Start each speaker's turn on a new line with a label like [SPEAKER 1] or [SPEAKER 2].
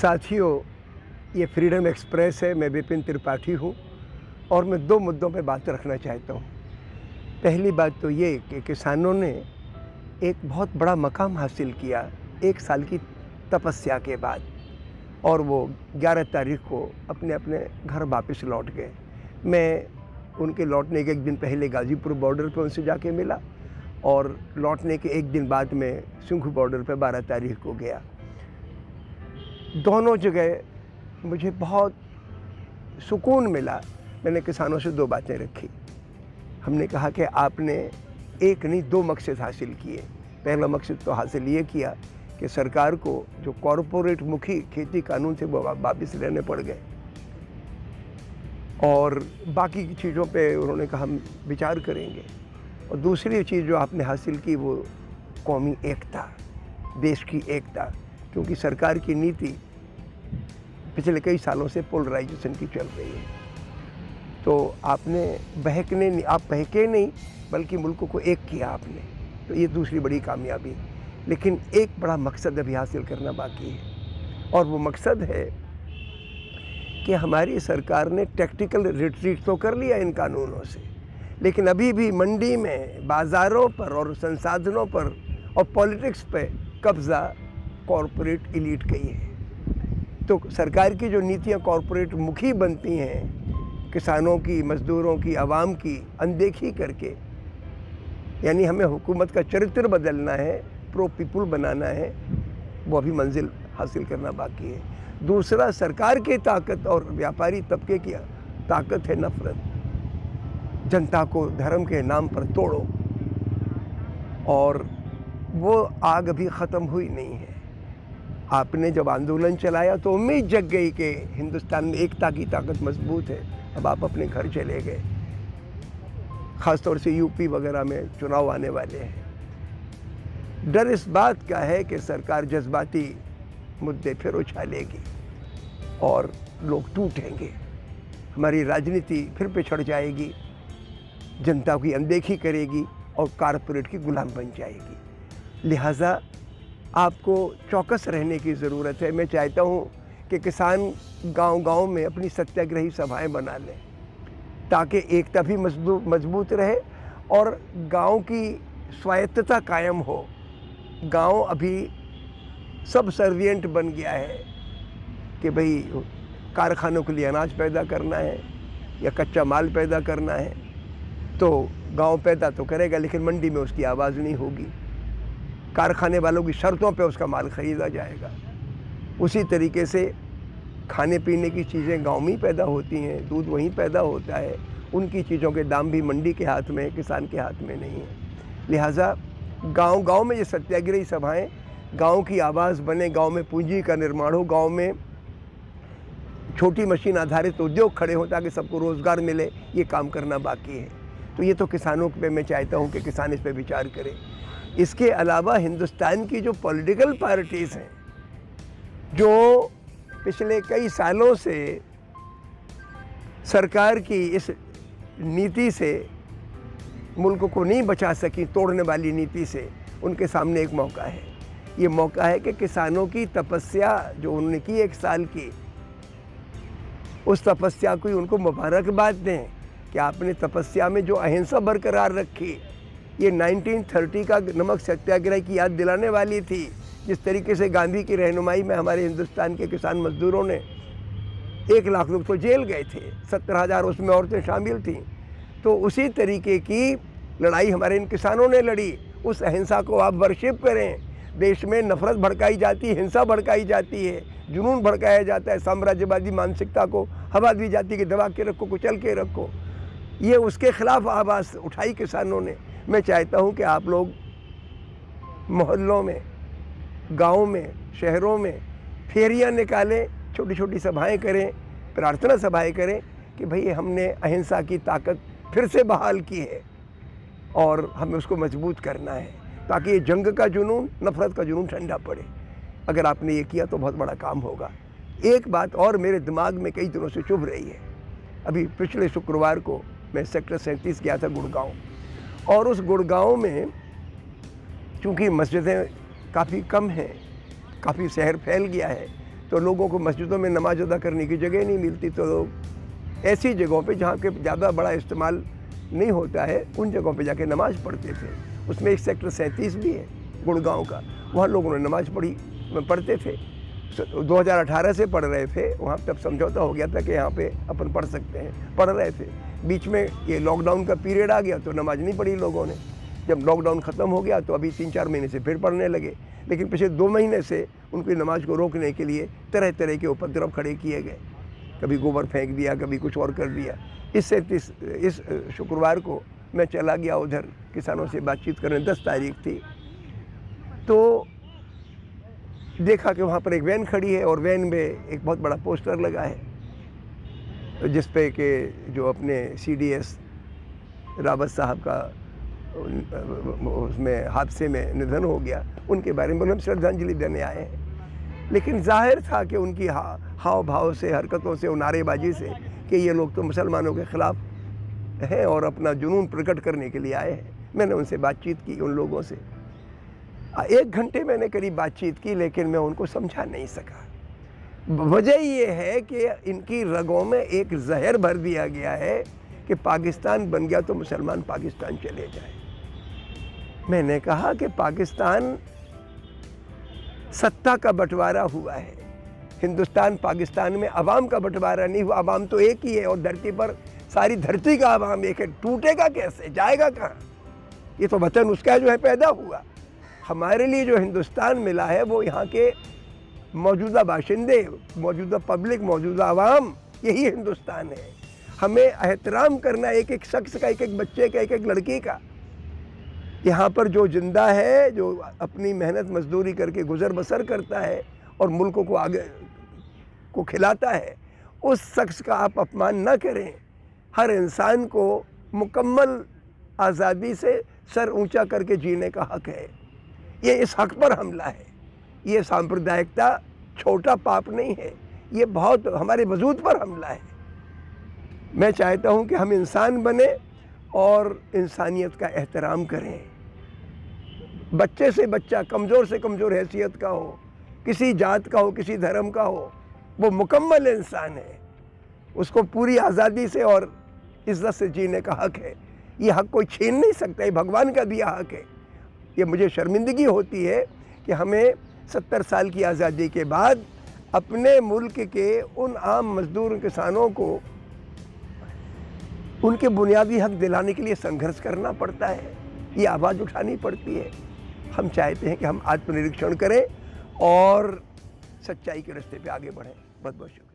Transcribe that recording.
[SPEAKER 1] साथियों, ये freedom express है। मैं विपिन त्रिपाठी हूँ और मैं दो मुद्दों पे बात रखना चाहता हूँ। पहली बात तो ये कि किसानों ने एक बहुत बड़ा मकाम हासिल किया 1 साल की तपस्या के बाद, और वो 11 तारीख को अपने अपने घर वापस लौट गए। मैं उनके लौटने के 1 दिन पहले गाज़ीपुर बॉर्डर पर उनसे जाके मिला और लौटने के 1 दिन बाद में सिंघू बॉर्डर पर 12 तारीख को गया। दोनों जगह मुझे बहुत सुकून मिला। मैंने किसानों से 2 बातें रखी। हमने कहा कि आपने एक नहीं 2 मकसद हासिल किए। पहला मकसद तो हासिल ये किया कि सरकार को जो कॉरपोरेट मुखी खेती कानून थे वो वापस लेने पड़ गए, और बाकी की चीज़ों पे उन्होंने कहा हम विचार करेंगे। और दूसरी चीज़ जो आपने हासिल की वो कौमी एकता, देश की एकता, क्योंकि सरकार की नीति पिछले कई सालों से पोलराइजेशन की चल रही है। तो आपने आप बहके नहीं बल्कि मुल्क को एक किया आपने, तो ये दूसरी बड़ी कामयाबी। लेकिन एक बड़ा मकसद अभी हासिल करना बाकी है, और वो मकसद है कि हमारी सरकार ने टैक्टिकल रिट्रीट तो कर लिया इन कानूनों से, लेकिन अभी भी मंडी में, बाज़ारों पर और संसाधनों पर और पॉलिटिक्स पे कब्ज़ा कॉरपोरेट एलीट की है। तो सरकार की जो नीतियाँ कॉरपोरेट मुखी बनती हैं, किसानों की, मज़दूरों की, आवाम की अनदेखी करके, यानी हमें हुकूमत का चरित्र बदलना है, प्रो पीपुल बनाना है, वो अभी मंजिल हासिल करना बाकी है। दूसरा, सरकार की ताकत और व्यापारी तबके की ताकत है नफ़रत। जनता को धर्म के नाम पर तोड़ो, और वो आग अभी ख़त्म हुई नहीं है। आपने जब आंदोलन चलाया तो उम्मीद जग गई कि हिंदुस्तान में एकता की ताकत मजबूत है। अब आप अपने घर चले गए। ख़ास तौर से यूपी वगैरह में चुनाव आने वाले हैं। डर इस बात का है कि सरकार जज्बाती मुद्दे फिर उछालेगी और लोग टूटेंगे, हमारी राजनीति फिर पिछड़ जाएगी, जनता की अनदेखी करेगी और कारपोरेट की गुलाम बन जाएगी। लिहाजा आपको चौकस रहने की ज़रूरत है। मैं चाहता हूँ कि किसान गांव-गांव में अपनी सत्याग्रही सभाएं बना लें, ताकि एकता भी मजबूत रहे और गांव की स्वायत्तता कायम हो। गांव अभी सब सर्विएंट बन गया है कि भाई कारखानों के लिए अनाज पैदा करना है या कच्चा माल पैदा करना है, तो गांव पैदा तो करेगा लेकिन मंडी में उसकी आवाज़ नहीं होगी। कारखाने वालों की शर्तों पे उसका माल ख़रीदा जाएगा। उसी तरीके से खाने पीने की चीज़ें गांव में ही पैदा होती हैं, दूध वहीं पैदा होता है, उनकी चीज़ों के दाम भी मंडी के हाथ में, किसान के हाथ में नहीं है। लिहाजा गांव-गांव में ये सत्याग्रही सभाएं, गांव की आवाज़ बने, गांव में पूंजी का निर्माण हो, गांव में छोटी मशीन आधारित उद्योग खड़े हों ताकि सबको रोज़गार मिले, ये काम करना बाकी है। तो ये तो किसानों पे मैं चाहता हूँ कि किसान इस पर विचार करें। इसके अलावा हिंदुस्तान की जो पॉलिटिकल पार्टीज़ हैं, जो पिछले कई सालों से सरकार की इस नीति से मुल्क को नहीं बचा सकी, तोड़ने वाली नीति से, उनके सामने एक मौका है। ये मौका है कि किसानों की तपस्या जो उन्होंने की 1 साल की, उस तपस्या को उनको मुबारकबाद दें कि आपने तपस्या में जो अहिंसा बरकरार रखी। ये 1930 का नमक सत्याग्रह की याद दिलाने वाली थी। जिस तरीके से गांधी की रहनुमाई में हमारे हिंदुस्तान के किसान मजदूरों ने 1 लाख लोग तो जेल गए थे, 70,000 उसमें औरतें शामिल थीं। तो उसी तरीके की लड़ाई हमारे इन किसानों ने लड़ी। उस अहिंसा को आप वर्शिप करें। देश में नफ़रत भड़काई जाती है, हिंसा भड़काई जाती है, जुनून भड़काया जाता है, साम्राज्यवादी मानसिकता को हवा दी जाती है कि दबा के रखो, कुचल के रखो। ये उसके ख़िलाफ़ आवाज़ उठाई किसानों ने। मैं चाहता हूँ कि आप लोग मोहल्लों में, गाँव में, शहरों में फेरियाँ निकालें, छोटी छोटी सभाएं करें, प्रार्थना सभाएं करें कि भाई हमने अहिंसा की ताकत फिर से बहाल की है और हमें उसको मजबूत करना है, ताकि ये जंग का जुनून, नफ़रत का जुनून ठंडा पड़े। अगर आपने ये किया तो बहुत बड़ा काम होगा। एक बात और मेरे दिमाग में कई दिनों से चुभ रही है। अभी पिछले शुक्रवार को मैं सेक्टर 37 गया था, गुड़गांव, और उस गुड़गांव में चूँकि मस्जिदें काफ़ी कम हैं, काफ़ी शहर फैल गया है, तो लोगों को मस्जिदों में नमाज अदा करने की जगह नहीं मिलती, तो लोग ऐसी जगहों पे जहाँ के ज़्यादा बड़ा इस्तेमाल नहीं होता है उन जगहों पे जाके नमाज़ पढ़ते थे। उसमें एक सेक्टर 37 भी है गुड़गांव का, वहाँ लोगों ने नमाज़ पढ़ते थे। 2018 से पढ़ रहे थे, वहाँ तब समझौता हो गया था कि यहाँ पे अपन पढ़ सकते हैं, पढ़ रहे थे। बीच में ये लॉकडाउन का पीरियड आ गया तो नमाज नहीं पढ़ी लोगों ने। जब लॉकडाउन ख़त्म हो गया तो अभी 3-4 महीने से फिर पढ़ने लगे, लेकिन पिछले 2 महीने से उनकी नमाज को रोकने के लिए तरह तरह के उपद्रव खड़े किए गए। कभी गोबर फेंक दिया, कभी कुछ और कर दिया। इस शुक्रवार को मैं चला गया उधर किसानों से बातचीत करने, 10 तारीख थी, तो देखा कि वहाँ पर एक वैन खड़ी है और वैन में एक बहुत बड़ा पोस्टर लगा है जिस पे कि जो अपने CDS रावत साहब का उसमें हादसे में निधन हो गया, उनके बारे में हम श्रद्धांजलि देने आए हैं। लेकिन जाहिर था कि उनकी हाव भाव से, हरकतों से और नारेबाजी से कि ये लोग तो मुसलमानों के ख़िलाफ़ हैं और अपना जुनून प्रकट करने के लिए आए हैं। मैंने उनसे बातचीत की, उन लोगों से 1 घंटे मैंने करीब बातचीत की, लेकिन मैं उनको समझा नहीं सका। वजह ये है कि इनकी रगों में एक जहर भर दिया गया है कि पाकिस्तान बन गया तो मुसलमान पाकिस्तान चले जाए। मैंने कहा कि पाकिस्तान सत्ता का बंटवारा हुआ है, हिंदुस्तान पाकिस्तान में अवाम का बंटवारा नहीं हुआ। अवाम तो एक ही है और धरती पर सारी धरती का अवाम एक है, टूटेगा कैसे, जाएगा कहाँ? ये तो वतन उसका जो है पैदा हुआ। हमारे लिए जो हिंदुस्तान मिला है वो यहाँ के मौजूदा बाशिंदे, मौजूदा पब्लिक, मौजूदा अवाम, यही हिंदुस्तान है। हमें एहतराम करना एक एक शख्स का, एक एक बच्चे का, एक एक लड़की का। यहाँ पर जो जिंदा है, जो अपनी मेहनत मजदूरी करके गुजर बसर करता है और मुल्क को आगे को खिलाता है, उस शख्स का आप अपमान न करें। हर इंसान को मुकम्मल आज़ादी से सर ऊंचा करके जीने का हक है। ये इस हक पर हमला है। ये सांप्रदायिकता छोटा पाप नहीं है, ये बहुत हमारे वजूद पर हमला है। मैं चाहता हूँ कि हम इंसान बने और इंसानियत का एहतराम करें। बच्चे से बच्चा, कमज़ोर से कमज़ोर हैसियत का हो, किसी जात का हो, किसी धर्म का हो, वो मुकम्मल इंसान है। उसको पूरी आज़ादी से और इज़्ज़त से जीने का हक है। ये हक कोई छीन नहीं सकता, ये भगवान का दिया हक है। ये मुझे शर्मिंदगी होती है कि हमें 70 साल की आज़ादी के बाद अपने मुल्क के उन आम मज़दूर किसानों को उनके बुनियादी हक दिलाने के लिए संघर्ष करना पड़ता है, ये आवाज़ उठानी पड़ती है। हम चाहते हैं कि हम आत्मनिरीक्षण करें और सच्चाई के रास्ते पे आगे बढ़ें। बहुत बहुत शुक्रिया।